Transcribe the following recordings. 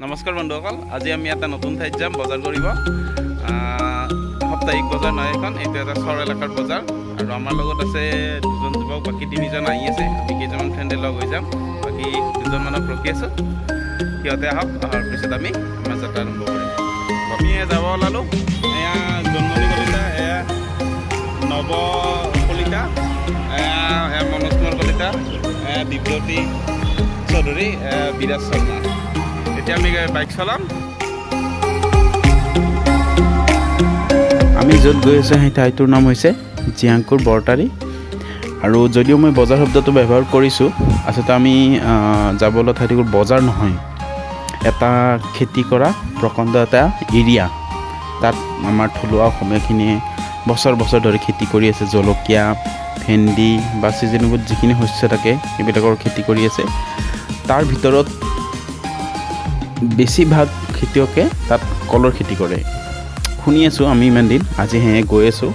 নমস্কাৰ বন্ধুসকল, আজি আমি এটা নতুন ঠাইত যাম বজাৰ কৰিব। সাপ্তাহিক বজাৰ নহয় এখন, এইটো এটা চৰ এলেকাৰ বজাৰ। আৰু আমাৰ লগত আছে দুজন যুৱক, বাকী তিনিজন আহি আছে। আমি কেইজনমান ফ্ৰেণ্ডে লগ হৈ যাম, বাকী দুজনমানক ৰখি আছোঁ। সিহঁতে আহক, অহাৰ পিছত আমি আমাৰ যাত্ৰা আৰম্ভ কৰিম। আমি যাব ওলালোঁ। এয়া জন্মনি কলিতা, এয়া নৱ কলিতা, এয়া মনোজ কুমাৰ কলিতা, এয়া দিব্যজ্যোতি চৌধুৰী, বিৰাজ শৰ্মা। এতিয়া আমি বাইক চলাম। আমি য'ত গৈ আছোঁ সেই ঠাইটোৰ নাম হৈছে জিয়াকুৰ বৰটাৰী। আৰু যদিও মই বজাৰ শব্দটো ব্যৱহাৰ কৰিছোঁ, আচলতে আমি যাবলৈ ঠাইটোৰ বজাৰ নহয়, এটা খেতি কৰা প্ৰকাণ্ড এটা এৰিয়া। তাত আমাৰ থলুৱা অসমীয়াখিনিয়ে বছৰ বছৰ ধৰি খেতি কৰি আছে। জলকীয়া, ভেন্দি বা ছিজনেবল যিখিনি শস্য থাকে সেইবিলাকৰ খেতি কৰি আছে। তাৰ ভিতৰত বেছিভাগ খেতিয়কে তাত কলৰ খেতি কৰে। শুনি আছোঁ আমি ইমান দিন, আজি গৈ আছোঁ।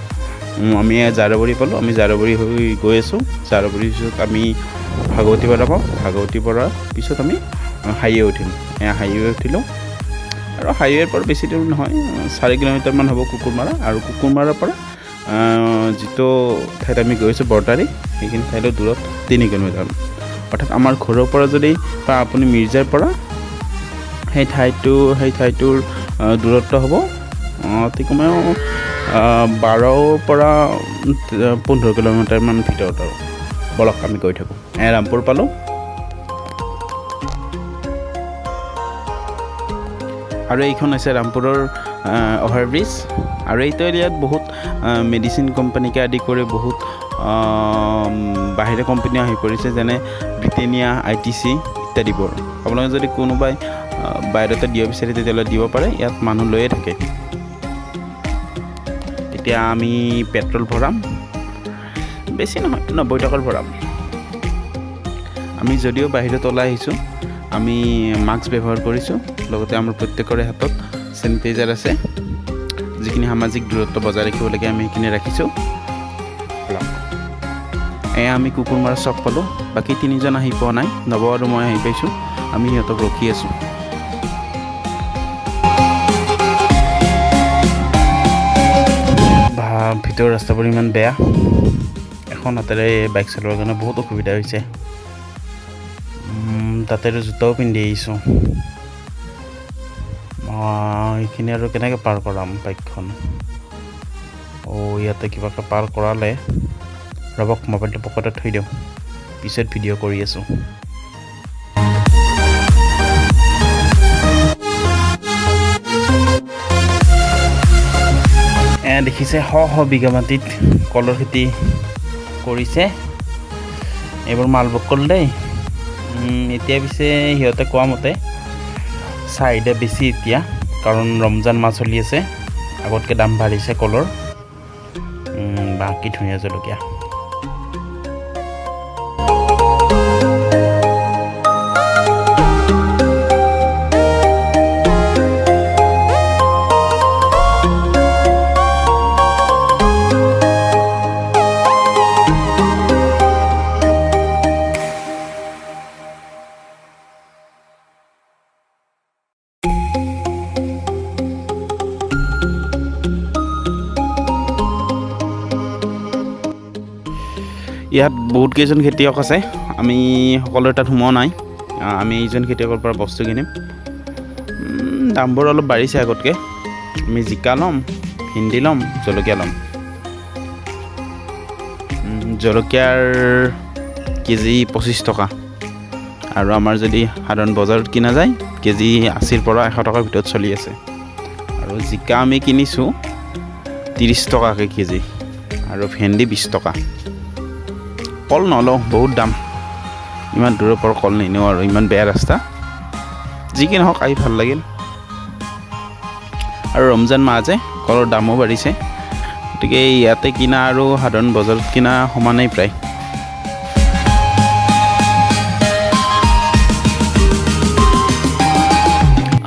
আমি জাৰবাৰী পালোঁ, আমি জাৰবাৰী হৈ গৈ আছোঁ। জাৰবাৰীৰ পিছত আমি ভাগৱতীপাৰা পাওঁ, ভাগৱতীপাৰাৰ পিছত আমি হাইৱে উঠিম। হাইৱে উঠিলোঁ আৰু হাইৱেৰ পৰা বেছি দূৰ নহয়, 4 কিলোমিটাৰমান হ'ব কুকুৰমাৰা। আৰু কুকুৰমাৰাৰ পৰা যিটো ঠাইত আমি গৈ আছোঁ বৰটাৰী, সেইখিনি ঠাইলৈ দূৰত 3 কিলোমিটাৰ। অৰ্থাৎ আমাৰ ঘৰৰ পৰা যদি বা আপুনি মিৰ্জাৰ পৰা সেই ঠাইটোৰ দূৰত্ব হ'ব অতি কমেও 12 পৰা 15 কিলোমিটাৰমান ভিতৰত। আৰু বলক আমি গৈ থাকোঁ। ৰামপুৰ পালোঁ। আৰু এইখন হৈছে ৰামপুৰৰ অভাৰব্ৰিজ। আৰু এইটো এৰিয়াত বহুত মেডিচিন কোম্পানীকে আদি কৰি বহুত বাহিৰা কোম্পানী আহি পৰিছে, যেনে ব্ৰিটেনিয়া, ITC ইত্যাদিবোৰ। আপোনালোকে যদি কোনোবাই বাহিৰতে দিব বিচাৰে তেতিয়াহ'লে দিব পাৰে, ইয়াত মানুহ লৈয়ে থাকে। এতিয়া আমি পেট্ৰল ভৰাম, বেছি নহয় 90 টকাৰ ভৰাম। আমি যদিও বাহিৰত ওলাই আহিছোঁ, আমি মাস্ক ব্যৱহাৰ কৰিছোঁ, লগতে আমাৰ প্ৰত্যেকৰে হাতত চেনিটাইজাৰ আছে। যিখিনি সামাজিক দূৰত্ব বজাই ৰাখিব লাগে আমি সেইখিনি ৰাখিছোঁ। এয়া আমি কুকুৰমাৰা চক পালোঁ। বাকী 3জন আহি পোৱা নাই, নৱ আৰু মই আহি পাইছোঁ। আমি সিহঁতক ৰখি আছোঁ। ভিতৰৰ ৰাস্তাবোৰ ইমান বেয়া, এখন হাতেৰে বাইক চলোৱাৰ কাৰণে বহুত অসুবিধা হৈছে। তাতে জোতাও পিন্ধি আহিছোঁ। এইখিনি আৰু কেনেকৈ পাৰ কৰাম বাইকখন? ইয়াতে কিবাকৈ পাৰ কৰালে। ৰ'বক, মোবাইলটো পকেটত থৈ দিওঁ, পিছত ভিডিঅ' কৰি আছোঁ। দেখিছে শ বিঘা মাটিত কলৰ খেতি কৰিছে। এইবোৰ মালভোগ কল দেই। এতিয়া পিছে সিহঁতে কোৱা মতে চাহিদা বেছি এতিয়া, কাৰণ ৰমজান মাহ চলি আছে। আগতকৈ দাম বাঢ়িছে কলৰ। বাকী ধুনীয়া জলকীয়া। ইয়াত বহুত কেইজন খেতিয়ক আছে, আমি সকলোৰে তাত সোমোৱা নাই। আমি এইজন খেতিয়কৰ পৰা বস্তু কিনিম। দামবোৰ অলপ বাঢ়িছে আগতকৈ। আমি জিকা ল'ম, ভেন্দি ল'ম, জলকীয়া ল'ম। জলকীয়াৰ কেজি 25 টকা। আৰু আমাৰ যদি সাধাৰণ বজাৰত কিনা যায়, কেজি 80 পৰা 100 টকাৰ ভিতৰত চলি আছে। আৰু জিকা আমি কিনিছোঁ 30 টকাকৈ কেজি, আৰু ভেন্দি 20 টকা। কল নলওঁ, বহুত দাম। ইমান দূৰৰ পৰা কল নিনিওঁ, আৰু ইমান বেয়া ৰাস্তা। যি কি নহওক, আহি ভাল লাগিল। আৰু ৰমজান মাহ যে, কলৰ দামো বাঢ়িছে। গতিকে ইয়াতে কিনা আৰু সাধাৰণ বজাৰত কিনা সমানেই প্ৰায়।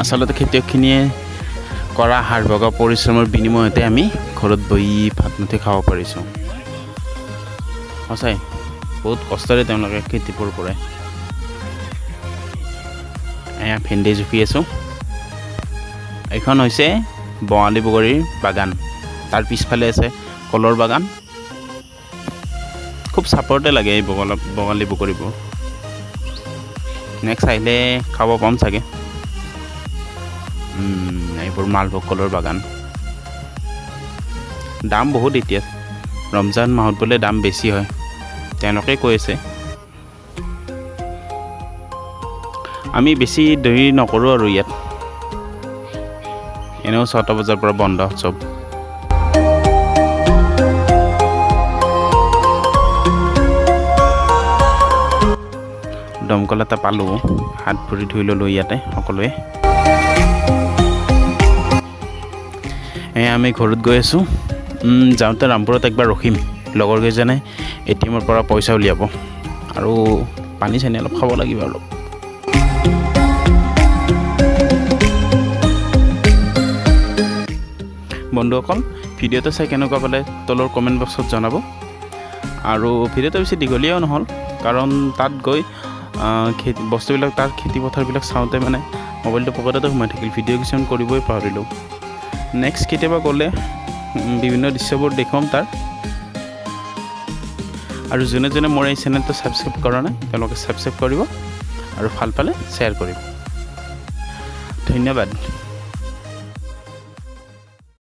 আচলতে খেতিয়কখিনিয়ে কৰা হাৰ ভগা পৰিশ্ৰমৰ বিনিময়তে আমি ঘৰত বহি ভাত মুঠি খাব পাৰিছোঁ। সঁচাই বহুত কষ্টৰে তেওঁলোকে খেতিবোৰ কৰে। এয়া ভেন্দি জুপি আছোঁ। এইখন হৈছে বঙালী বগৰীৰ বাগান, তাৰ পিছফালে আছে কলৰ বাগান। খুব চাপৰতে লাগে এই বঙালী বগৰীবোৰ। নেক্সট আহিলে খাব পাম চাগে। এইবোৰ মালভোগ কলৰ বাগান। দাম বহুত এতিয়া, ৰমজান মাহত বোলে দাম বেছি হয়, তেওঁলোকে কৈ আছে। আমি বেছি দেৰি নকৰোঁ আৰু ইয়াত, এনেও 6টা বজাৰ পৰা বন্ধ চব। দমকল এটা পালোঁ, হাত ভৰি ধুই ল'লোঁ ইয়াতে সকলোৱে। আমি ঘৰত গৈ আছোঁ। যাওঁতে ৰামপুৰত একবাৰ ৰখিম, লগৰ কেইজনে ATM-ৰ পৰা পইচা উলিয়াব আৰু পানী চানী অলপ খাব লাগিব অলপ। বন্ধুসকল, ভিডিঅ'টো চাই কেনেকুৱা পালে তলৰ কমেণ্ট বক্সত জনাব। আৰু ভিডিঅ'টো বেছি দীঘলীয়াও নহ'ল, কাৰণ তাত গৈ বস্তুবিলাক, তাৰ খেতি পথাৰবিলাক চাওঁতে মানে মোবাইলটো পকেটতে সোমাই থাকিল, ভিডিঅ' কিছুমান কৰিবই পাহৰিলোঁ। নেক্সট কেতিয়াবা গ'লে বিভিন্ন দৃশ্যবোৰ দেখুৱাম তাৰ। আৰু যোনে যোনে মোৰ এই চেনেলটো ছাবস্ক্ৰাইব কৰা নাই তেওঁলোকে ছাবস্ক্ৰাইব কৰিব আৰু ভাল পালে শ্বেয়াৰ কৰিব। ধন্যবাদ।